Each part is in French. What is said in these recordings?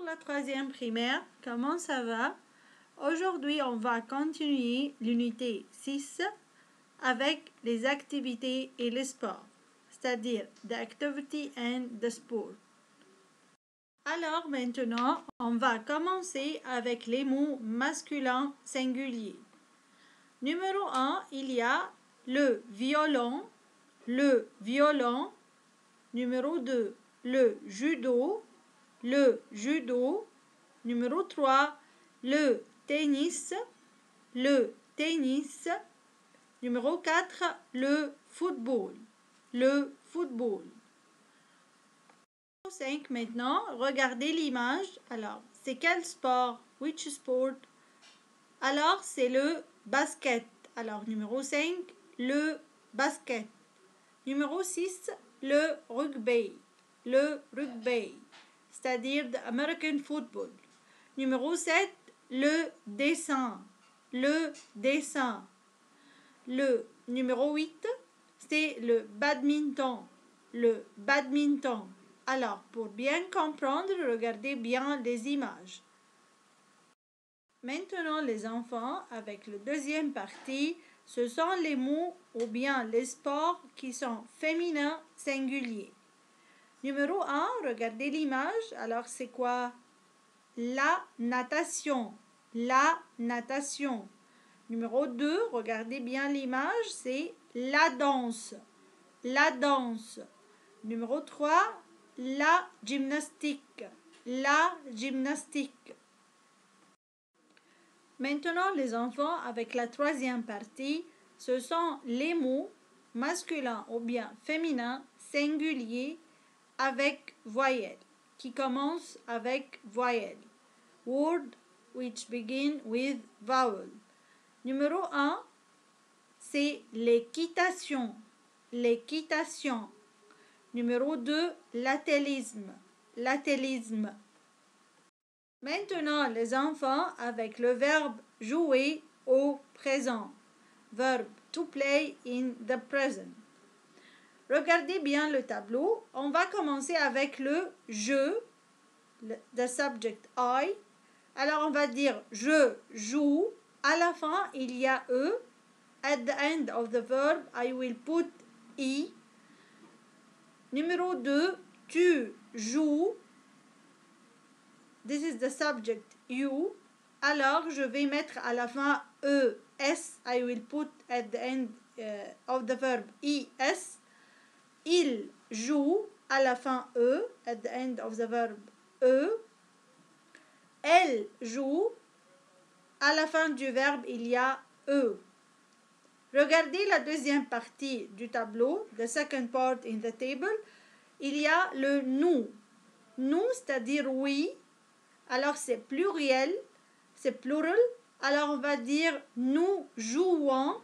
la troisième primaire, comment ça va? Aujourd'hui, on va continuer l'unité 6 avec les activités et les sports, c'est-à-dire the activity and the sport. Alors maintenant, on va commencer avec les mots masculins singuliers. Numéro 1, il y a le violon, le violon. Numéro 2, le judo, le judo. Numéro 3, le tennis, le tennis. Numéro 4, le football, le football. Numéro 5 maintenant, regardez l'image. Alors, c'est quel sport? Which sport? Alors, c'est le basket. Alors, numéro 5, le basket. Numéro 6, le rugby. Le rugby, c'est-à-dire the American football. Numéro 7, le dessin. Le dessin. Le numéro 8, c'est le badminton. Le badminton. Alors, pour bien comprendre, regardez bien les images. Maintenant, les enfants, avec la deuxième partie, ce sont les mots ou bien les sports qui sont féminins singuliers. Numéro 1, regardez l'image. Alors, c'est quoi? La natation. La natation. Numéro 2, regardez bien l'image, c'est la danse. La danse. Numéro 3, la gymnastique. La gymnastique. Maintenant, les enfants, avec la troisième partie, ce sont les mots masculins ou bien féminins singuliers avec voyelle, qui commencent avec voyelle. Word which begin with vowel. Numéro 1, c'est l'équitation. L'équitation. Numéro 2, l'athélisme. L'athélisme. Maintenant, les enfants, avec le verbe jouer au présent. Verb to play in the present. Regardez bien le tableau. On va commencer avec le je, the subject I. Alors, on va dire je joue. À la fin, il y a e. At the end of the verb, I will put i. Numéro 2, tu joues. This is the subject you. Alors, je vais mettre à la fin es. I will put at the end of the verb es. Il joue à la fin at the end of the verb Elle joue à la fin du verbe il y a Regardez la deuxième partie du tableau, the second part in the table. Il y a le nous. Nous, c'est-à-dire oui. Alors c'est pluriel, c'est plural. Alors on va dire nous jouons.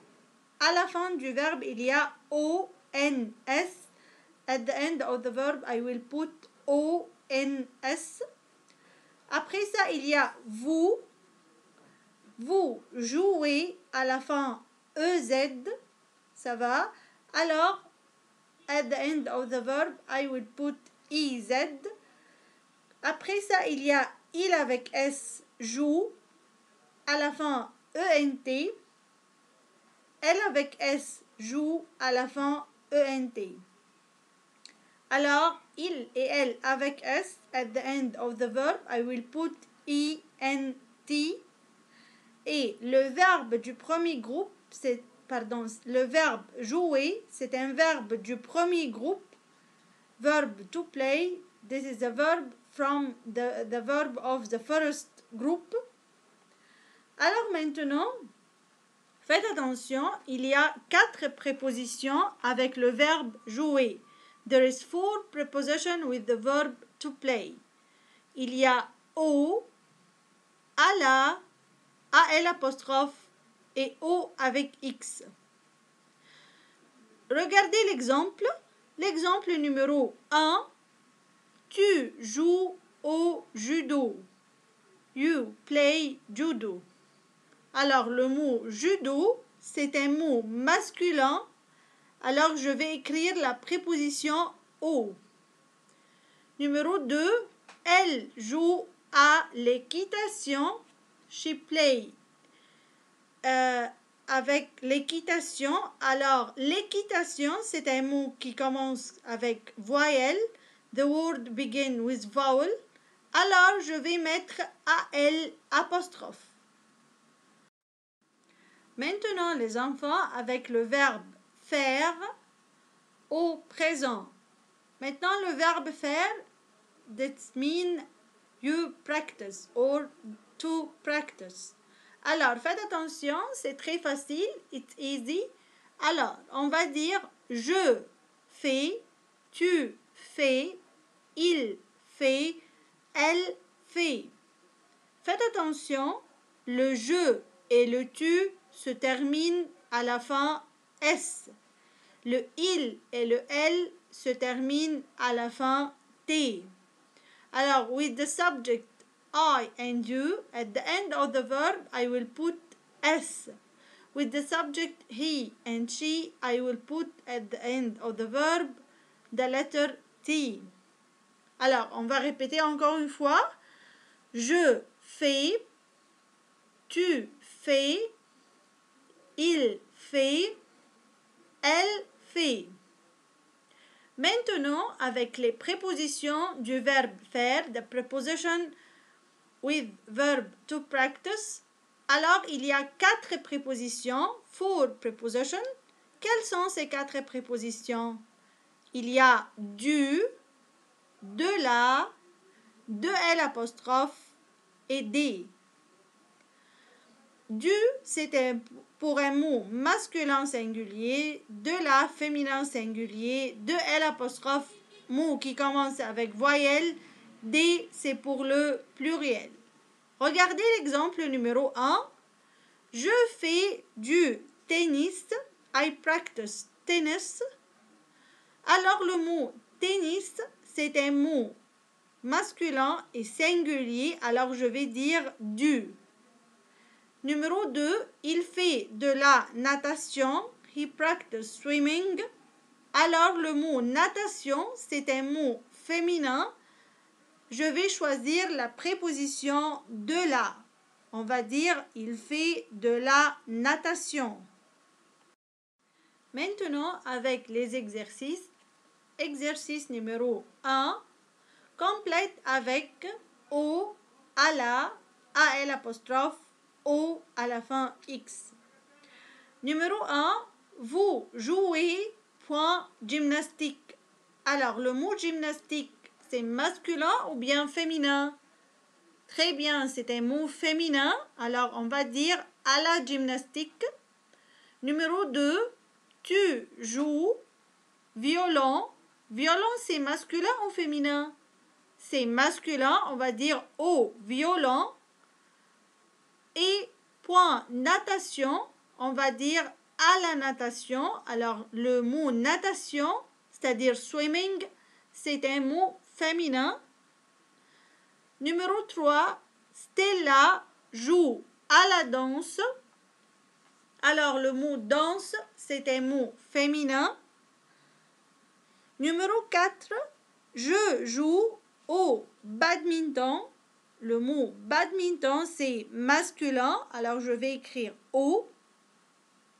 À la fin du verbe, il y a ons. At the end of the verb, I will put ons. Après ça, il y a vous. Vous jouez à la fin ez. Ça va? Alors, at the end of the verb, I will put iz. Après ça, il y a il avec s, joue. À la fin, ent. Elle avec s, joue. À la fin, ent. Alors, il et elle avec s, at the end of the verb, I will put ent. Et le verbe du premier groupe, le verbe jouer, c'est un verbe du premier groupe. Verb to play, this is a verb from the verb of the first group. Alors maintenant, faites attention, il y a 4 prépositions avec le verbe jouer. There is 4 prepositions with the verb to play. Il y a au, à la, AL apostrophe et O avec X. Regardez l'exemple. L'exemple numéro 1. Tu joues au judo. You play judo. Alors, le mot judo, c'est un mot masculin. Alors, je vais écrire la préposition au. Numéro 2. Elle joue à l'équitation. She play. Avec l'équitation. Alors, l'équitation, c'est un mot qui commence avec voyelle. The word begin with vowel. Alors, je vais mettre AL apostrophe. Maintenant, les enfants, avec le verbe faire au présent. Maintenant, le verbe faire, that means you practice or to practice. Alors, faites attention, c'est très facile, it's easy. Alors, on va dire je fais, tu fais, il fait, elle fait. Faites attention, le je et le tu se terminent à la fin S. Le il et le elle se terminent à la fin T. Alors, with the subject I and you, at the end of the verb, I will put S. With the subject he and she, I will put at the end of the verb the letter T. Alors, on va répéter encore une fois. Je fais, tu fais, il fait, elle fait. Maintenant, avec les prépositions du verbe faire, the preposition with verb to practice, alors il y a 4 prépositions, 4 prepositions. Quelles sont ces 4 prépositions? Il y a du, de la, de L apostrophe et des. Du, c'est pour un mot masculin singulier, de la féminin singulier, de L apostrophe, mot qui commence avec voyelle, des, c'est pour le pluriel. Regardez l'exemple numéro 1. Je fais du tennis. I practice tennis. Alors le mot tennis, c'est un mot masculin et singulier, alors je vais dire du. Numéro 2, il fait de la natation. He practices swimming. Alors le mot natation, c'est un mot féminin. Je vais choisir la préposition de la. On va dire il fait de la natation. Maintenant, avec les exercices. Exercice numéro 1. Complète avec O, à la, AL apostrophe, O à la fin X. Numéro 1. Vous jouez point gymnastique. Alors, le mot gymnastique, c'est masculin ou bien féminin? Très bien, c'est un mot féminin. Alors, on va dire à la gymnastique. Numéro 2. Tu joues violon. Violon, c'est masculin ou féminin? C'est masculin, on va dire au violon. Et point natation, on va dire à la natation. Alors, le mot natation, c'est-à-dire swimming, c'est un mot féminin. Numéro 3, Stella joue à la danse. Alors, le mot danse, c'est un mot féminin. Numéro 4, je joue au badminton. Le mot badminton, c'est masculin, alors je vais écrire au.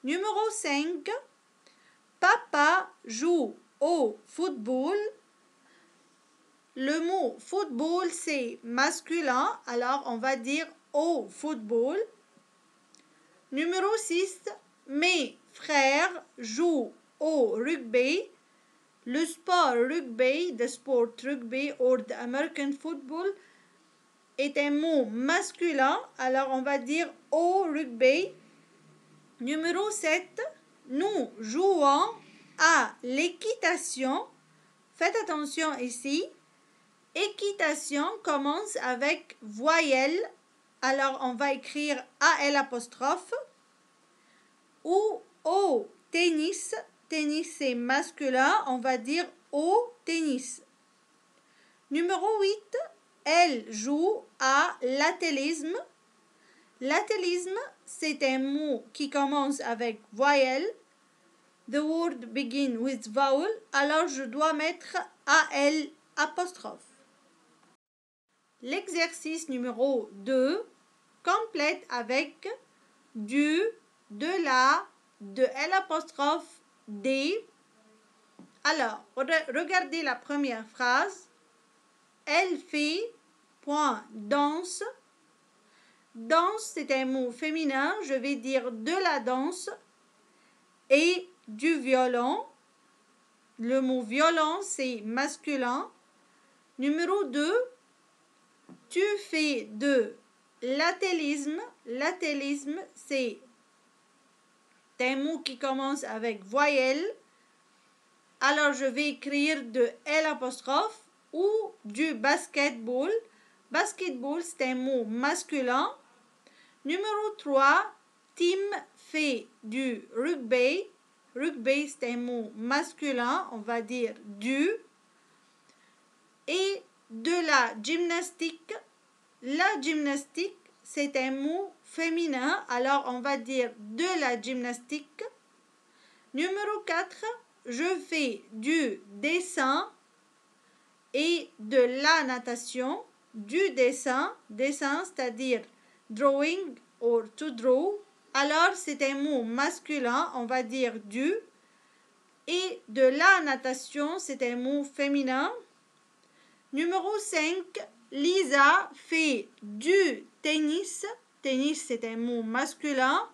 Numéro 5, papa joue au football. Le mot football, c'est masculin, alors on va dire au football. Numéro 6, mes frères jouent au rugby. Le sport rugby, the sport rugby or the American football, est un mot masculin, alors on va dire au rugby. Numéro 7, nous jouons à l'équitation. Faites attention ici. Équitation commence avec voyelle, alors on va écrire AL apostrophe. Ou au tennis. Tennis c'est masculin, on va dire au tennis. Numéro 8, elle joue à l'athlétisme. L'athlétisme, c'est un mot qui commence avec voyelle. The word begin with vowel, alors je dois mettre AL apostrophe. l'exercice numéro 2 complète avec du, de la, de L', des. Alors, regardez la première phrase. Elle fait, point, danse. Danse, c'est un mot féminin. Je vais dire de la danse et du violon. Le mot violon, c'est masculin. Numéro 2, tu fais de l'athélisme. L'athélisme, c'est un mot qui commence avec voyelle. Alors, je vais écrire de L' ou du basketball. Basketball, c'est un mot masculin. Numéro 3, Tim fait du rugby. Rugby, c'est un mot masculin, on va dire du. Et de la gymnastique. La gymnastique, c'est un mot féminin, alors on va dire de la gymnastique. Numéro 4, je fais du dessin et de la natation. Du dessin, c'est-à-dire drawing or to draw. Alors c'est un mot masculin, on va dire du. Et de la natation, c'est un mot féminin. Numéro 5, Lisa fait du tennis. Tennis, c'est un mot masculin.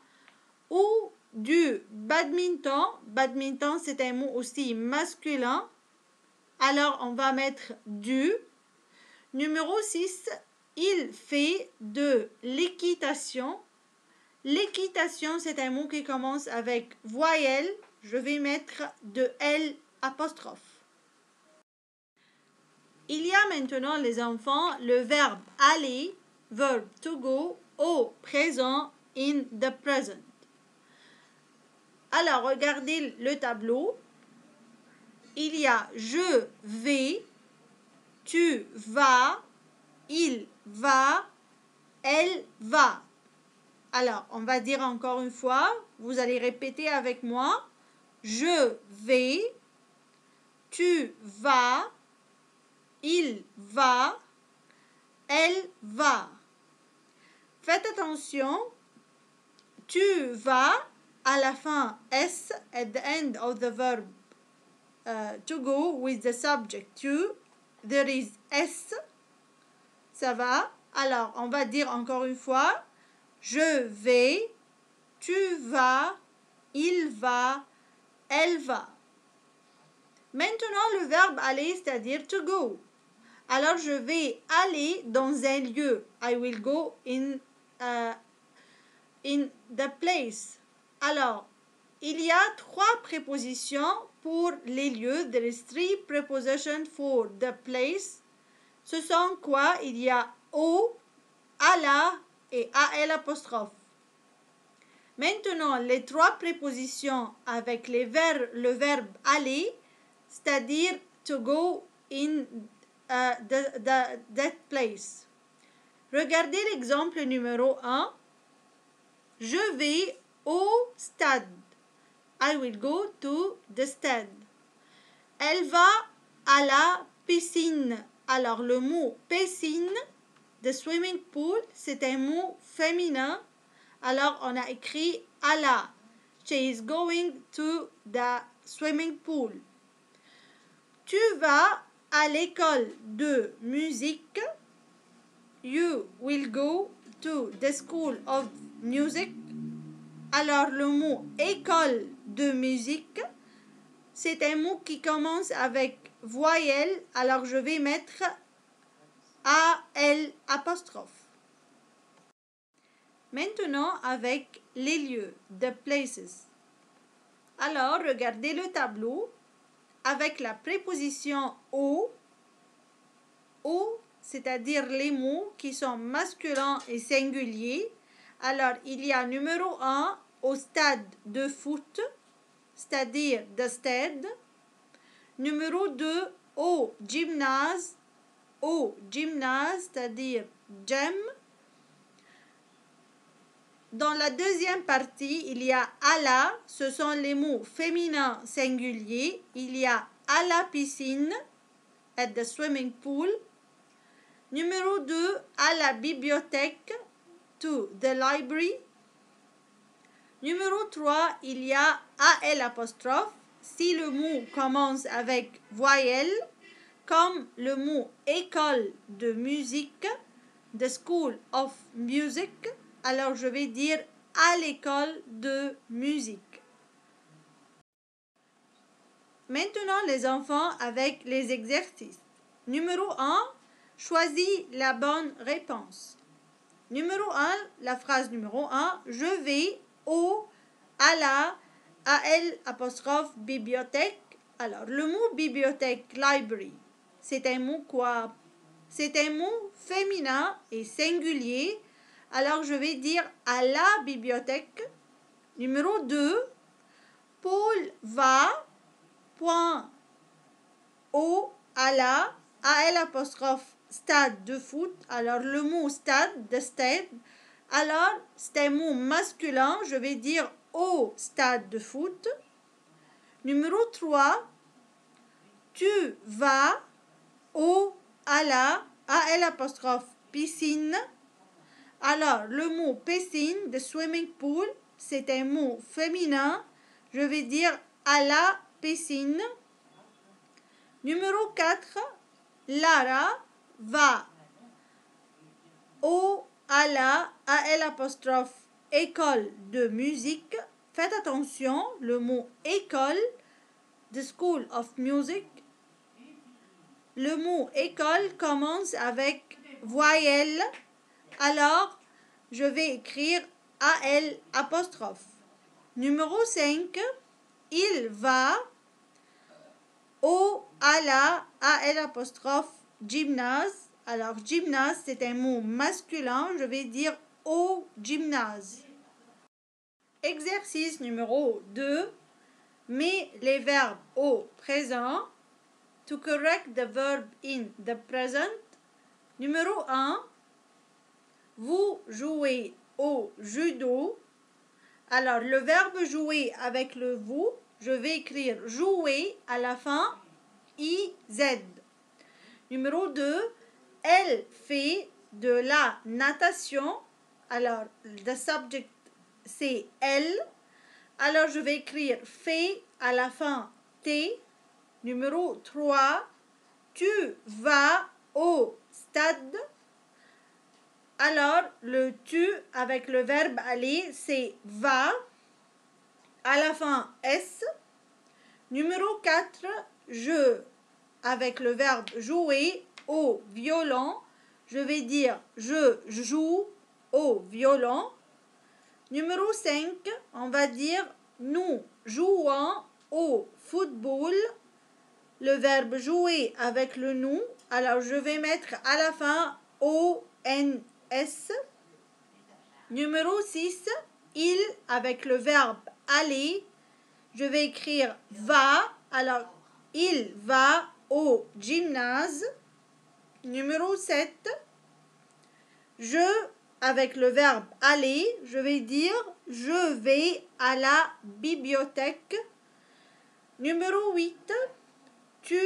Ou du badminton. Badminton, c'est un mot aussi masculin. Alors, on va mettre du. Numéro 6, il fait de l'équitation. L'équitation, c'est un mot qui commence avec voyelle. Je vais mettre de L'. Il y a maintenant, les enfants, le verbe aller, verb to go, au présent, in the present. Alors, regardez le tableau. Il y a je vais, tu vas, il va, elle va. Alors, on va dire encore une fois, vous allez répéter avec moi. Je vais, tu vas, il va, elle va. Faites attention, tu vas, à la fin, S, at the end of the verb to go with the subject to, there is S, ça va. Alors, on va dire encore une fois, je vais, tu vas, il va, elle va. Maintenant, le verbe aller, c'est-à-dire to go. Alors, je vais aller dans un lieu. I will go in the place. Alors, il y a 3 prépositions pour les lieux. There is 3 prepositions for the place. Ce sont quoi? Il y a au, à la et à l'apostrophe. Maintenant, les 3 prépositions avec le verbe aller, c'est-à-dire to go in that place. Regardez l'exemple numéro 1. Je vais au stade. I will go to the stade. Elle va à la piscine. Alors, le mot piscine, the swimming pool, c'est un mot féminin. Alors, on a écrit à la. She is going to the swimming pool. Tu vas à l'école de musique. You will go to the school of music. Alors, le mot école de musique, c'est un mot qui commence avec voyelle. Alors, je vais mettre A-L'. Maintenant, avec les lieux, the places. Alors, regardez le tableau avec la préposition au, c'est-à-dire les mots qui sont masculins et singuliers. Alors, il y a numéro 1 au stade de foot, c'est-à-dire the stade. Numéro 2 au gymnase, c'est-à-dire gym. Dans la deuxième partie, il y a à la, ce sont les mots féminins singuliers. Il y a à la piscine, at the swimming pool. Numéro 2, à la bibliothèque, to the library. Numéro 3, il y a AL apostrophe si le mot commence avec voyelle, comme le mot école de musique, the school of music. Alors je vais dire à l'école de musique. Maintenant les enfants avec les exercices. Numéro 1, choisis la bonne réponse. Numéro 1, la phrase numéro 1, je vais à la AL apostrophe bibliothèque. Alors, le mot bibliothèque, library, c'est un mot quoi? C'est un mot féminin et singulier. Alors, je vais dire à la bibliothèque. Numéro 2, Paul va, point, à la AL apostrophe stade de foot. Alors, le mot stade, de stade, alors, c'est un mot masculin. Je vais dire au stade de foot. Numéro 3, tu vas à la AL apostrophe piscine. Alors, le mot piscine, de swimming pool, c'est un mot féminin. Je vais dire à la piscine. Numéro 4, Lara va à la AL apostrophe école de musique. Faites attention, le mot école, the school of music. Le mot école commence avec voyelle. Alors, je vais écrire AL apostrophe. Numéro 5, il va à la AL apostrophe gymnase. Alors, gymnase, c'est un mot masculin. Je vais dire au gymnase. Exercice numéro 2. Mets les verbes au présent. To correct the verb in the present. Numéro 1. Vous jouez au judo. Alors, le verbe jouer avec le vous, je vais écrire jouer à la fin, IZ. Numéro 2. Elle fait de la natation. Alors, the subject, c'est elle. Alors, je vais écrire fait à la fin, T. Numéro 3. Tu vas au stade. Alors, le tu avec le verbe aller, c'est va. À la fin, S. Numéro 4. Je avec le verbe jouer au violon. Je vais dire je joue au violon. Numéro 5, on va dire nous jouons au football. Le verbe jouer avec le nous. Alors je vais mettre à la fin ONS. Numéro 6, il avec le verbe aller. Je vais écrire va. Alors il va au gymnase. Numéro 7, je avec le verbe aller, je vais dire je vais à la bibliothèque. Numéro 8, tu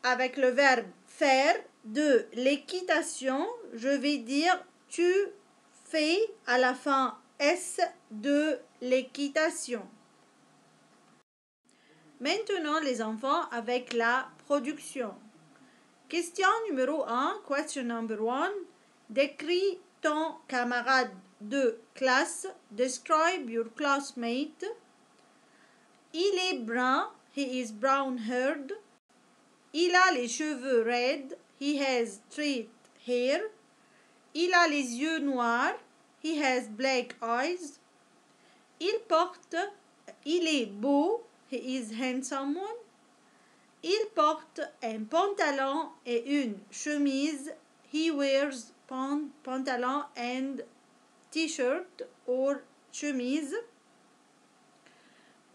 avec le verbe faire de l'équitation, je vais dire tu fais à la fin S de l'équitation. Maintenant les enfants avec la production. Question numéro 1, question number 1. Décris ton camarade de classe. Describe your classmate. Il est brun. He is brown-haired. Il a les cheveux raides. He has straight hair. Il a les yeux noirs. He has black eyes. Il est beau. He is handsome one. Il porte un pantalon et une chemise. He wears pantalon and t-shirt or chemise.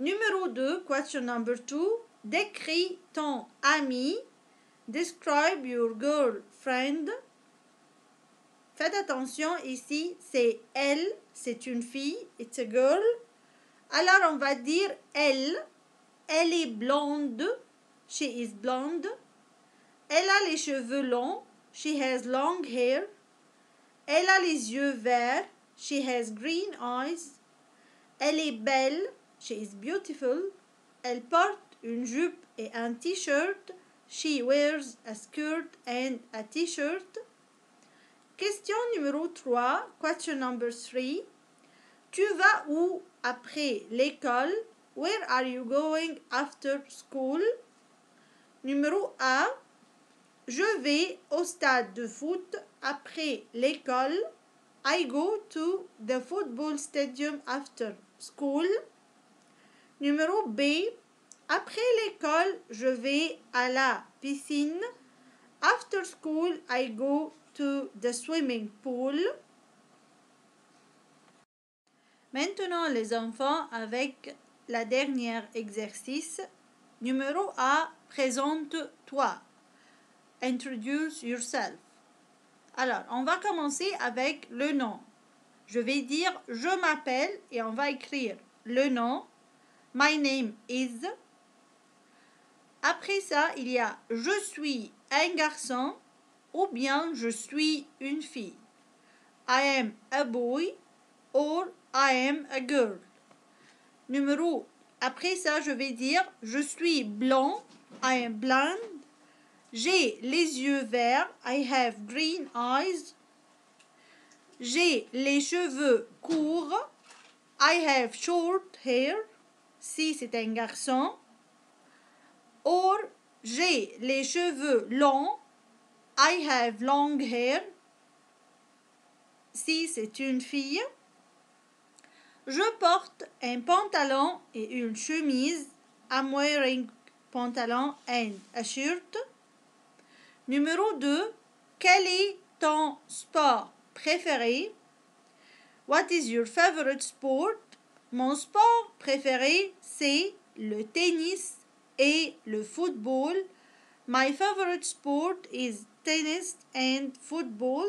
Numéro 2, question number 2. Décris ton ami. Describe your girlfriend. Faites attention ici, c'est elle, c'est une fille, it's a girl. Alors on va dire elle est blonde. She is blonde. Elle a les cheveux longs. She has long hair. Elle a les yeux verts. She has green eyes. Elle est belle. She is beautiful. Elle porte une jupe et un t-shirt. She wears a skirt and a t-shirt. Question numéro 3. Question number 3. Tu vas où après l'école? Where are you going after school? Numéro A. Je vais au stade de foot après l'école. I go to the football stadium after school. Numéro B. Après l'école, je vais à la piscine. After school, I go to the swimming pool. Maintenant, les enfants, avec la dernière exercice. Numéro A. Présente-toi. Introduce yourself. Alors, on va commencer avec le nom. Je vais dire « je m'appelle » et on va écrire le nom. My name is. Après ça, il y a « je suis un garçon » ou bien « je suis une fille ». I am a boy or I am a girl. Après ça, je vais dire « je suis blond » I am blonde. J'ai les yeux verts. I have green eyes. J'ai les cheveux courts. I have short hair. Si c'est un garçon. Or, j'ai les cheveux longs. I have long hair. Si c'est une fille. Je porte un pantalon et une chemise. I'm wearing pantalon and a shirt. Numéro 2. Quel est ton sport préféré? What is your favorite sport? Mon sport préféré, c'est le tennis et le football. My favorite sport is tennis and football.